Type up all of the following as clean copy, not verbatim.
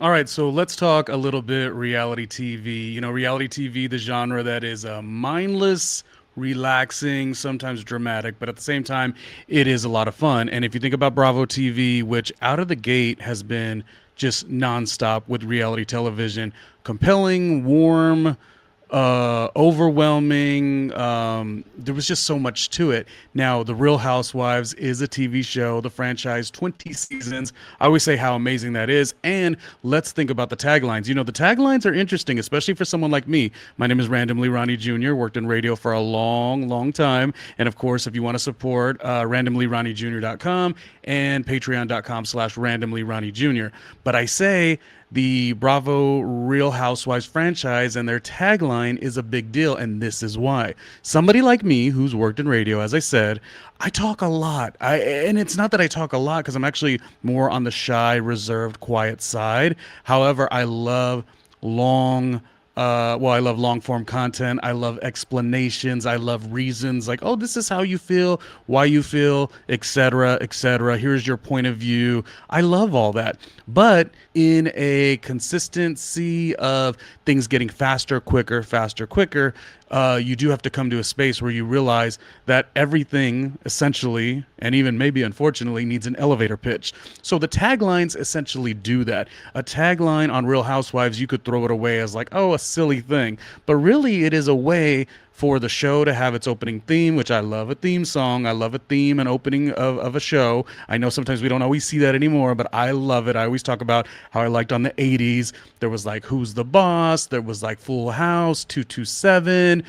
All right, so let's talk a little bit reality TV. Reality TV, the genre that is mindless, relaxing, sometimes dramatic, but at the same time, it is a lot of fun. And if you think about Bravo TV, which out of the gate has been just nonstop with reality television, compelling, warm, overwhelming. There was just so much to it. Now, The Real Housewives is a TV show, the franchise, 20 seasons. I always say how amazing that is. And let's think about the taglines. The taglines are interesting, especially for someone like me. My name is Randomly Ronnie Jr., worked in radio for a long, long time. And of course, if you want to support, randomlyronniejr.com and patreon.com/randomlyronniejr. But I say, the Bravo Real Housewives franchise and their tagline is a big deal, and this is why. Somebody like me who's worked in radio, as I said, I talk a lot. And it's not that I talk a lot because I'm actually more on the shy, reserved, quiet side. However, I love long I love long form content. I love explanations. I love reasons like, oh, this is how you feel, why you feel, etc., etc. Here's your point of view. I love all that. But in a consistency of things getting faster, quicker, you do have to come to a space where you realize that everything essentially, and even maybe unfortunately, needs an elevator pitch. So the taglines essentially do that. A tagline on Real Housewives, you could throw it away as like, oh, a silly thing. But really, it is a way for the show to have its opening theme, which I love a theme song. I love a theme and opening of a show. I know sometimes we don't always see that anymore, but I love it. I always talk about how I liked on the 80s. There was like Who's the Boss? There was like Full House, 227.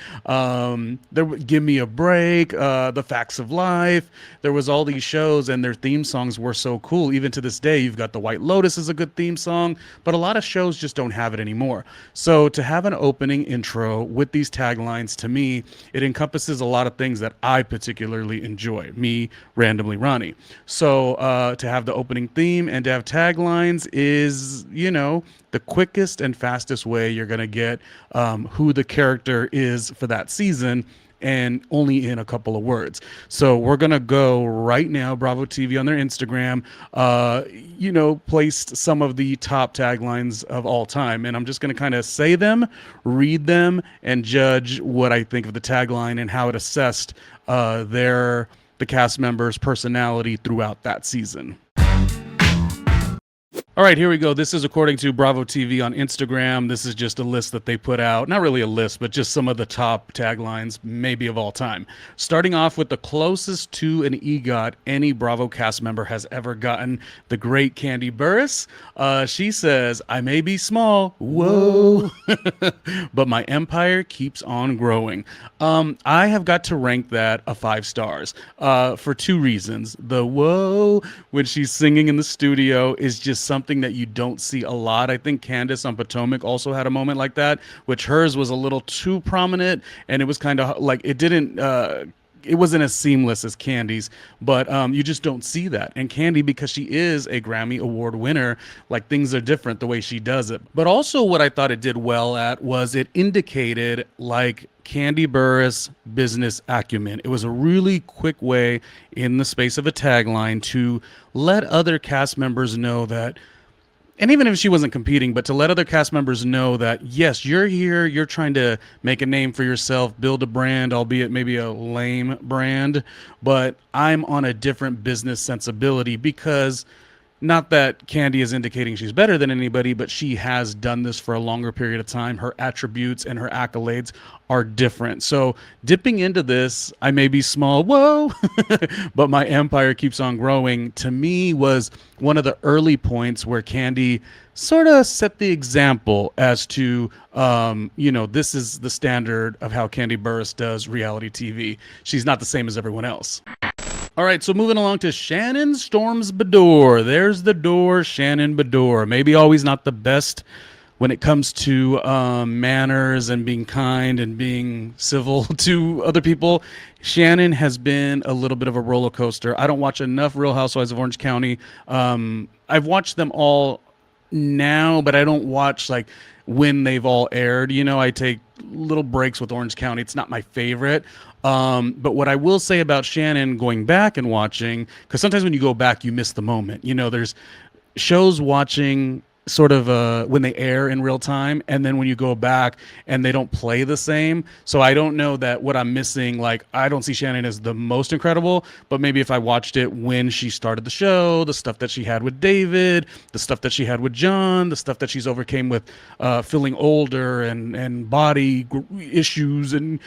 Give Me a Break, The Facts of Life. There was all these shows and their theme songs were so cool. Even to this day, you've got The White Lotus is a good theme song, but a lot of shows just don't have it anymore. So to have an opening intro with these taglines, to me, it encompasses a lot of things that I particularly enjoy, me, Randomly Ronnie. So to have the opening theme and to have taglines is, the quickest and fastest way you're going to get who the character is for that season, and only in a couple of words. So we're going to go right now. Bravo TV on their Instagram, placed some of the top taglines of all time. And I'm just going to kind of say them, read them, and judge what I think of the tagline and how it assessed the cast members' personality throughout that season. All right, here we go. This is according to Bravo TV on Instagram. This is just a list that they put out. Not really a list, but just some of the top taglines, maybe of all time. Starting off with the closest to an EGOT any Bravo cast member has ever gotten, the great Kandi Burruss. She says, I may be small, whoa, but my empire keeps on growing. I have got to rank that a 5 stars for two reasons. The whoa, when she's singing in the studio, is just something that you don't see a lot. I think Candace on Potomac also had a moment like that, which hers was a little too prominent, and it was kind of like it wasn't as seamless as Candy's, but you just don't see that. And Kandi, because she is a Grammy Award winner, like things are different the way she does it. But also what I thought it did well at was it indicated like Kandi Burruss business acumen. It was a really quick way in the space of a tagline to let other cast members know that, and even if she wasn't competing, but to let other cast members know that, yes, you're here, you're trying to make a name for yourself, build a brand, albeit maybe a lame brand, but I'm on a different business sensibility because not that Kandi is indicating she's better than anybody, but she has done this for a longer period of time. Her attributes and her accolades are different. So dipping into this, I may be small, whoa, but my empire keeps on growing, to me was one of the early points where Kandi sort of set the example as to, this is the standard of how Kandi Burruss does reality TV. She's not the same as everyone else. All right, so moving along to Shannon Storms Bedore. There's the door, Shannon Bedore. Maybe always not the best when it comes to manners and being kind and being civil to other people. Shannon has been a little bit of a roller coaster. I don't watch enough Real Housewives of Orange County. I've watched them all now, but I don't watch like when they've all aired. I take little breaks with Orange County. It's not my favorite. But what I will say about Shannon going back and watching, because sometimes when you go back, you miss the moment. There's shows watching sort of when they air in real time, and then when you go back and they don't play the same. So I don't know that what I'm missing, like I don't see Shannon as the most incredible, but maybe if I watched it when she started the show, the stuff that she had with David, the stuff that she had with John, the stuff that she's overcame with feeling older and body issues and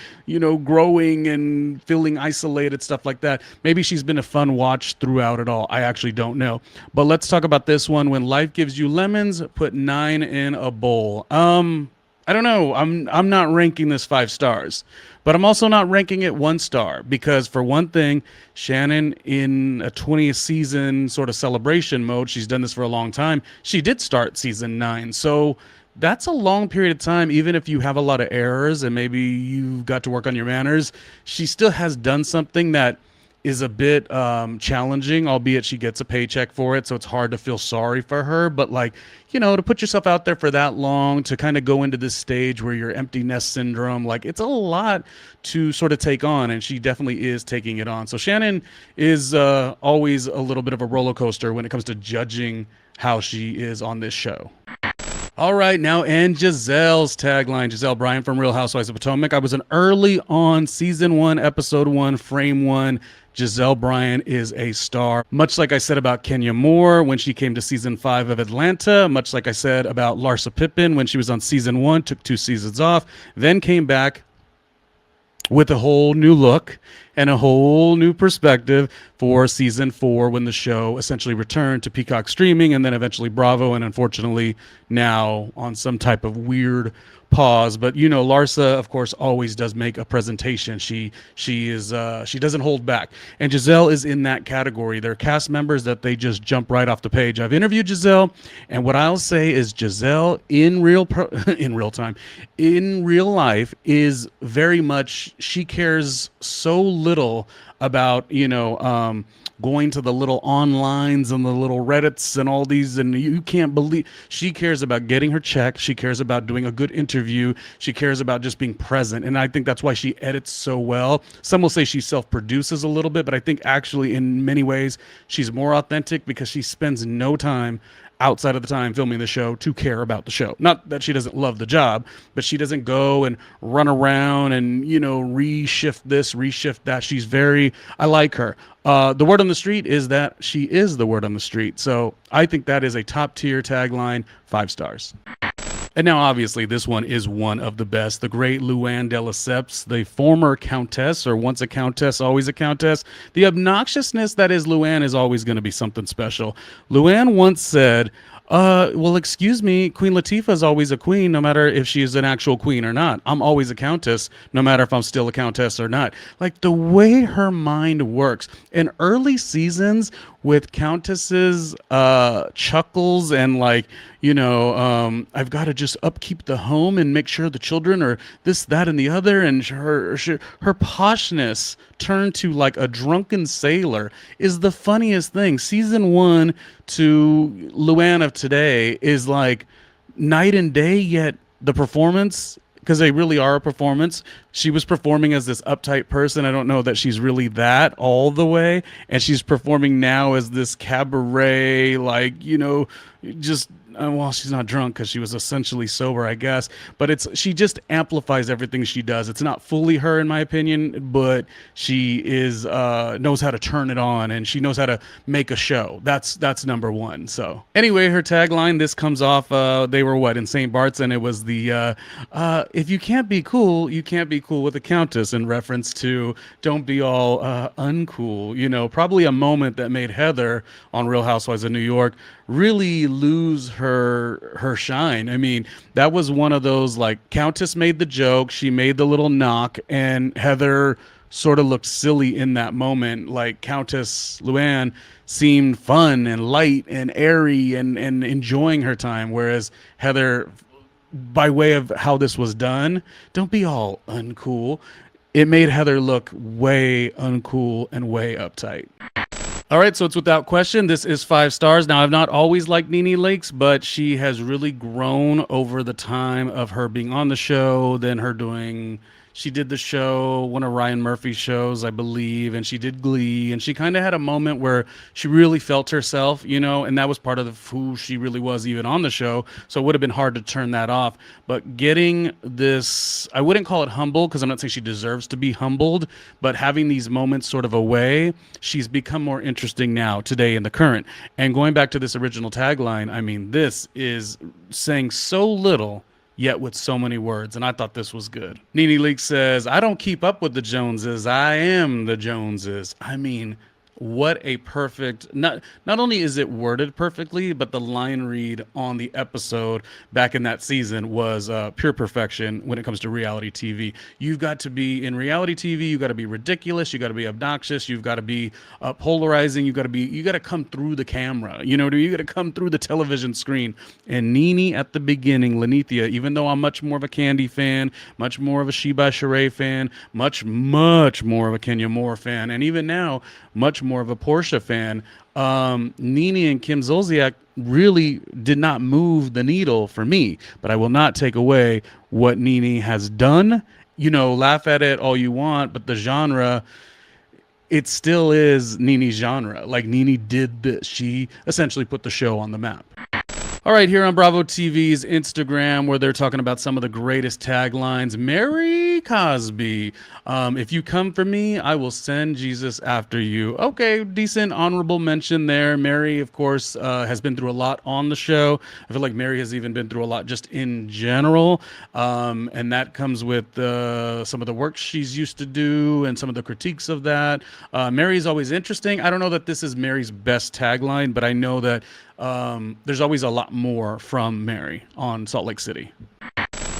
growing and feeling isolated, stuff like that. Maybe she's been a fun watch throughout it all. I actually don't know. But let's talk about this one. When life gives you lemons, put 9 in a bowl. I don't know. I'm not ranking this 5 stars, but I'm also not ranking it 1 star because, for one thing, Shannon, in a 20th season sort of celebration mode, she's done this for a long time. She did start season 9, so that's a long period of time. Even if you have a lot of errors and maybe you've got to work on your manners, she still has done something that is a bit challenging, albeit she gets a paycheck for it, so it's hard to feel sorry for her. But like, to put yourself out there for that long, to kind of go into this stage where you're empty nest syndrome, like it's a lot to sort of take on, and she definitely is taking it on. So Shannon is always a little bit of a roller coaster when it comes to judging how she is on this show. All right, now, and Giselle's tagline. Giselle Bryant from Real Housewives of Potomac. I was an early on season 1, episode 1, frame 1. Giselle Bryant is a star. Much like I said about Kenya Moore when she came to season 5 of Atlanta, much like I said about Larsa Pippen when she was on season 1, took 2 seasons off, then came back with a whole new look and a whole new perspective for season 4, when the show essentially returned to Peacock streaming and then eventually Bravo, and unfortunately now on some type of weird pause. But Larsa, of course, always does make a presentation. She doesn't hold back, and Giselle is in that category. There are cast members that they just jump right off the page. I've interviewed Giselle, and what I'll say is Giselle in real time, in real life, is very much, she cares so little about going to the little onlines and the little Reddits and all these, and you can't believe, she cares about getting her check. She cares about doing a good interview. She cares about just being present, and I think that's why she edits so well. Some will say she self-produces a little bit, but I think actually in many ways she's more authentic because she spends no time outside of the time filming the show to care about the show. Not that she doesn't love the job, but she doesn't go and run around and, reshift this, reshift that. She's very, I like her. The word on the street is that she is the word on the street. So I think that is a top tier tagline, 5 stars. And now, obviously, this one is one of the best. The great Luann de Lesseps, the former countess, or once a countess, always a countess. The obnoxiousness that is Luann is always going to be something special. Luann once said, well, excuse me, Queen Latifah is always a queen, no matter if she is an actual queen or not. I'm always a countess, no matter if I'm still a countess or not. Like, the way her mind works. In early seasons, with countesses chuckles and like, I've got to just upkeep the home and make sure the children are this, that, and the other, and her poshness turned to like a drunken sailor is the funniest thing. Season 1 to Luann of today is like night and day, yet the performance, because they really are a performance. She was performing as this uptight person. I don't know that she's really that all the way. And she's performing now as this cabaret, like, just, well, she's not drunk because she was essentially sober, I guess. But she just amplifies everything she does. It's not fully her, in my opinion, but she is knows how to turn it on, and she knows how to make a show. That's number one. So anyway, her tagline, this comes off, they were in St. Bart's, and it was the if you can't be cool, you can't be cool with a countess, in reference to don't be all uncool. Probably a moment that made Heather on Real Housewives of New York really lose her shine. I mean, that was one of those, like, Countess made the joke, she made the little knock, and Heather sort of looked silly in that moment. Like, Countess Luann seemed fun and light and airy and enjoying her time, whereas Heather, by way of how this was done, don't be all uncool, it made Heather look way uncool and way uptight. All right, so it's without question, this is 5 stars. Now, I've not always liked Nene Leakes, but she has really grown over the time of her being on the show, then her doing, She did the show, one of Ryan Murphy's shows, I believe, and she did Glee, and she kind of had a moment where she really felt herself, and that was part of who she really was even on the show. So it would have been hard to turn that off. But getting this, I wouldn't call it humble because I'm not saying she deserves to be humbled, but having these moments sort of away, she's become more interesting now, today in the current. And going back to this original tagline, I mean, this is saying so little yet with so many words, and I thought this was good. Nene Leakes says, I don't keep up with the Joneses, I am the Joneses. I mean, what a perfect, not only is it worded perfectly, but the line read on the episode back in that season was pure perfection when it comes to reality TV. You've got to be in reality TV, you got to be ridiculous, you got to be obnoxious, you've got to be polarizing, you got to come through the camera, you got to come through the television screen. And Nene at the beginning, Lenithia, even though I'm much more of a Candy fan, much more of a Sheba Sheree fan, much more of a Kenya Moore fan, and even now much more of a Portia fan, Nene and Kim Zolciak really did not move the needle for me. But I will not take away what Nene has done. Laugh at it all you want, but the genre, it still is Nene's genre. Like, Nene did this. She essentially put the show on the map. All right, here on Bravo TV's Instagram, where they're talking about some of the greatest taglines. Mary Cosby, if you come for me, I will send Jesus after you. Okay, decent honorable mention there. Mary, of course, has been through a lot on the show. I feel like Mary has even been through a lot just in general, and that comes with some of the work she's used to do and some of the critiques of that. Mary's always interesting. I don't know that this is Mary's best tagline, but I know that there's always a lot more from Mary on Salt Lake City.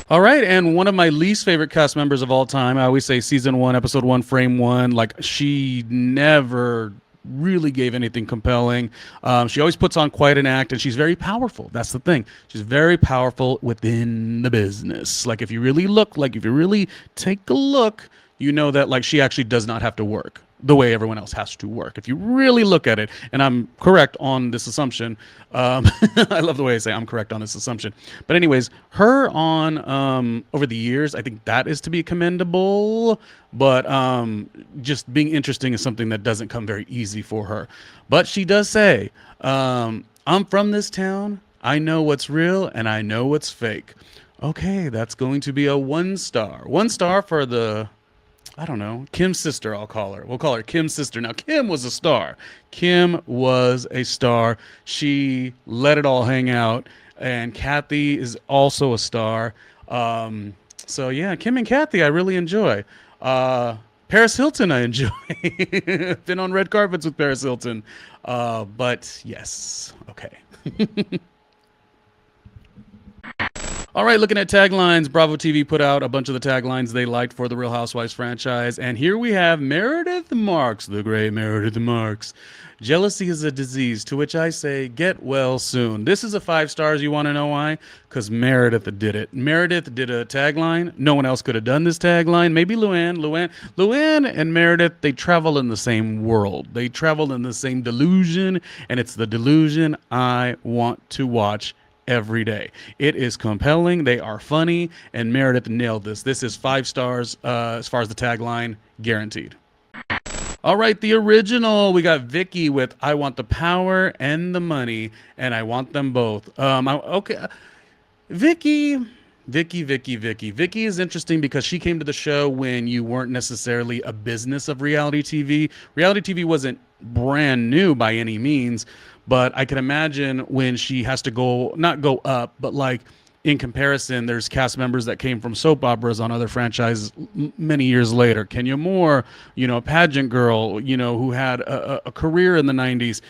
All right, and one of my least favorite cast members of all time, I always say season 1, episode 1, frame 1, like, she never really gave anything compelling. She always puts on quite an act, and she's very powerful. That's the thing. She's very powerful within the business. Like, if you really take a look, you know that, like, she actually does not have to work the way everyone else has to work. If you really look at it, and I'm correct on this assumption, I love the way I say I'm correct on this assumption. But anyways, her on over the years, I think that is to be commendable. But just being interesting is something that doesn't come very easy for her. But she does say, I'm from this town. I know what's real and I know what's fake. Okay, that's going to be a 1 star. 1 star for the, I don't know, Kim's sister, I'll call her. We'll call her Kim's sister. Now, Kim was a star. Kim was a star. She let it all hang out. And Kathy is also a star. So, yeah, Kim and Kathy, I really enjoy. Paris Hilton, I enjoy. Been on red carpets with Paris Hilton. But, yes, okay. All right, looking at taglines, Bravo TV put out a bunch of the taglines they liked for the Real Housewives franchise. And here we have Meredith Marks, the great Meredith Marks. Jealousy is a disease, to which I say, get well soon. This is a 5 stars. You want to know why? Because Meredith did it. Meredith did a tagline. No one else could have done this tagline. Maybe Luann. Luann and Meredith, they travel in the same world. They travel in the same delusion, and it's the delusion I want to watch every day. It is compelling. They are funny, and Meredith nailed this. This is 5 stars as far as the tagline, guaranteed. All right, the original, we got Vicky with I want the power and the money, and I want them both. Okay, Vicky is interesting because she came to the show when you weren't necessarily a business of reality TV. Reality TV wasn't brand new by any means, but I can imagine when she has to not go up, but like in comparison, there's cast members that came from soap operas on other franchises many years later. Kenya Moore, a pageant girl, who had a career in the 90s.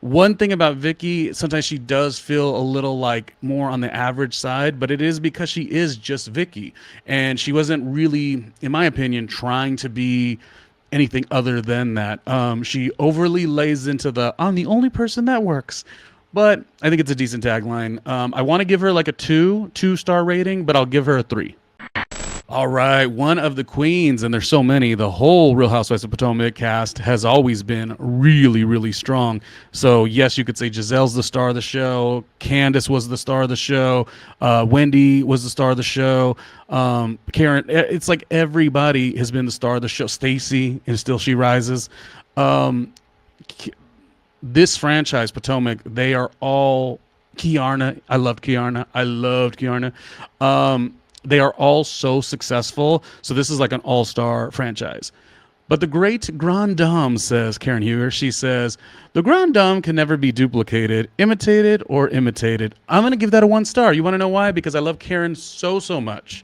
One thing about Vicky, sometimes she does feel a little like more on the average side, but it is because she is just Vicky. And she wasn't really, in my opinion, trying to be anything other than that. She overly lays into I'm the only person that works. But I think it's a decent tagline. I want to give her like a 2 star rating, but I'll give her a 3. All right, one of the queens, and there's so many. The whole Real Housewives of Potomac cast has always been really, really strong. So yes, you could say Giselle's the star of the show. Candace was the star of the show. Wendy was the star of the show. Karen, it's like everybody has been the star of the show. Stacy, and still she rises. Um, this franchise, Potomac, they are all Kiarna. I loved Kiarna. I loved Kiarna. They are all so successful. So this is like an all-star franchise. But the great Grand Dame, says Karen Huger, she says, the Grand Dame can never be duplicated, imitated, or imitated. I'm going to give that a 1 star. You want to know why? Because I love Karen so, so much.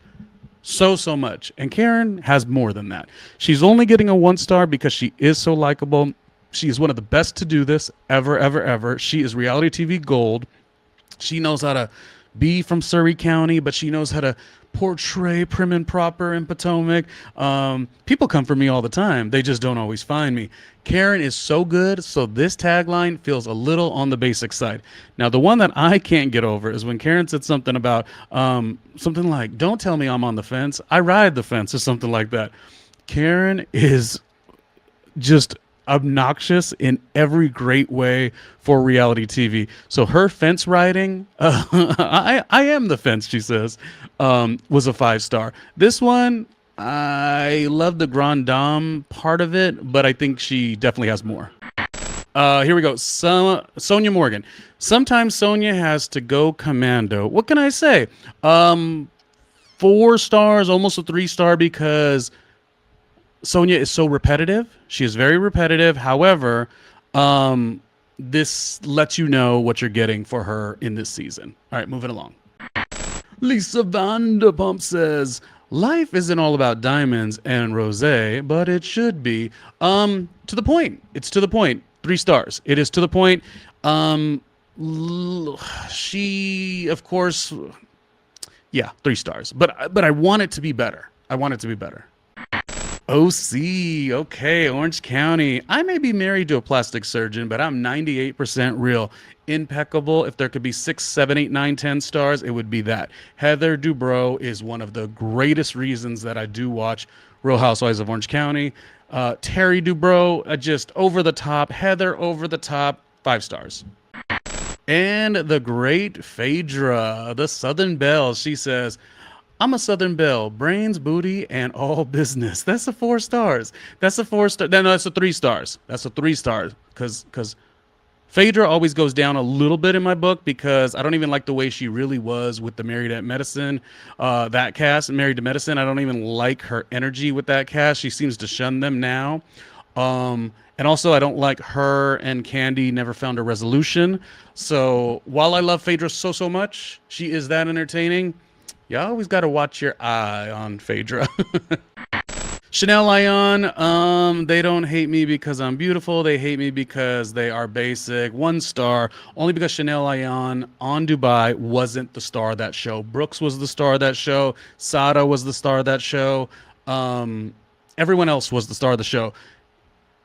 So much. And Karen has more than that. She's only getting a 1 star because she is so likable. She is one of the best to do this ever. She is reality TV gold. She knows how to be from Surrey County, but she knows how to portray prim and proper in Potomac. People come for me all the time. They just don't always find me. Karen is so good, so this tagline feels a little on the basic side. Now, the one that I can't get over is when Karen said something about something like, don't tell me I'm on the fence. I ride the fence, or something like that. Karen is just obnoxious in every great way for reality TV. So her fence riding, I am the fence, she says, was a 5 star. This one, I love the Grand Dame part of it, but I think she definitely has more. Here we go. Sonia Morgan. Sometimes Sonia has to go commando. What can I say? 4 stars, almost a 3 star, because Sonia is so repetitive. She is very repetitive. However, this lets you know what you're getting for her in this season. All right, moving along. Lisa Vanderpump says, life isn't all about diamonds and rosé, but it should be. To the point. It's to the point. 3 stars. It is to the point. She, of course, yeah, 3 stars. But I want it to be better. I want it to be better. OC, okay, Orange County. I may be married to a plastic surgeon, but I'm 98% real. Impeccable. If there could be 6, 7, 8, 9, 10 stars, it would be that. Heather Dubrow is one of the greatest reasons that I do watch Real Housewives of Orange County. Terry Dubrow, just over the top. Heather, over the top. 5 stars. And the great Phaedra, the Southern Belle, she says, I'm a Southern Belle, brains, booty, and all business. That's a 4 stars. That's a 4 star. No, that's a 3 stars. That's a 3 stars. Because Phaedra always goes down a little bit in my book because I don't even like the way she really was with the Married at Medicine, that cast, Married to Medicine. I don't even like her energy with that cast. She seems to shun them now. And also, I don't like her and Candy never found a resolution. So while I love Phaedra so much, she is that entertaining. You always got to watch your eye on Phaedra. Chanel Lyon, they don't hate me because I'm beautiful. They hate me because they are basic. 1 star, only because Chanel Lyon on Dubai wasn't the star of that show. Brooks was the star of that show. Sada was the star of that show. Everyone else was the star of the show.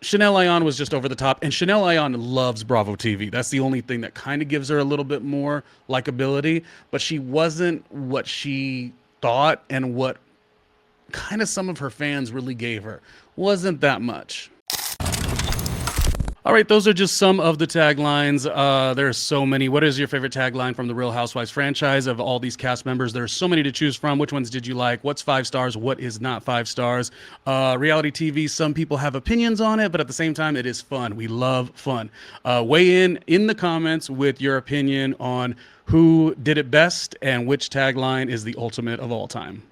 Chanel Lyon was just over the top, and Chanel Lyon loves Bravo TV. That's the only thing that kind of gives her a little bit more likability, but she wasn't what she thought and what kind of some of her fans really gave her. Wasn't that much. All right, those are just some of the taglines. There's so many. What is your favorite tagline from the Real Housewives franchise of all these cast members? There's so many to choose from. Which ones did you like? What's 5 stars? What is not 5 stars? Reality TV, some people have opinions on it, but at the same time, it is fun. We love fun. Weigh in the comments with your opinion on who did it best and which tagline is the ultimate of all time.